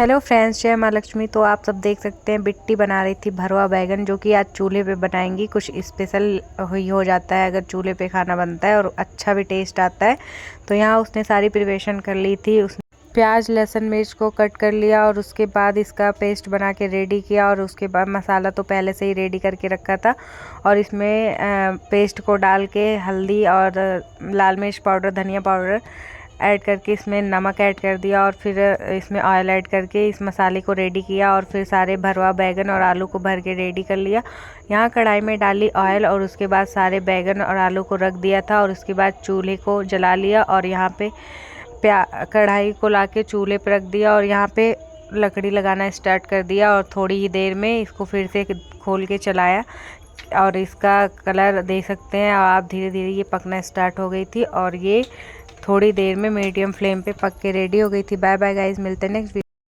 Hello friends, जय माँ लक्ष्मी। तो आप सब देख सकते हैं बिट्टी बना रही थी भरवा बैगन, जो कि आज चूल्हे पे बनाएंगी। कुछ स्पेशल ही हो जाता है अगर चूल्हे पे खाना बनता है, और अच्छा भी टेस्ट आता है। तो यहाँ उसने सारी प्रिपरेशन कर ली थी। उसने प्याज लहसुन मिर्च को कट कर लिया और उसके बाद इसका पेस्ट बना के रेडी किया, और उसके बाद मसाला तो पहले से ही रेडी करके रखा था। और इसमें पेस्ट को डाल के हल्दी और लाल मिर्च पाउडर, धनिया पाउडर ऐड करके इसमें नमक ऐड कर दिया, और फिर इसमें ऑयल ऐड करके इस मसाले को रेडी किया, और फिर सारे भरवा बैगन और आलू को भर के रेडी कर लिया। यहाँ कढ़ाई में डाली ऑयल, और उसके बाद सारे बैगन और आलू को रख दिया था, और उसके बाद चूल्हे को जला लिया, और यहाँ पे कढ़ाई को लाके चूल्हे पर रख दिया, और यहाँ पे लकड़ी लगाना स्टार्ट कर दिया। और थोड़ी ही देर में इसको फिर से खोल के चलाया, और इसका कलर देख सकते हैं आप। धीरे धीरे ये पकना स्टार्ट हो गई थी, और ये थोड़ी देर में मीडियम फ्लेम पे पक के रेडी हो गई थी। बाय बाय गाइस, मिलते हैं नेक्स्ट वीडियो।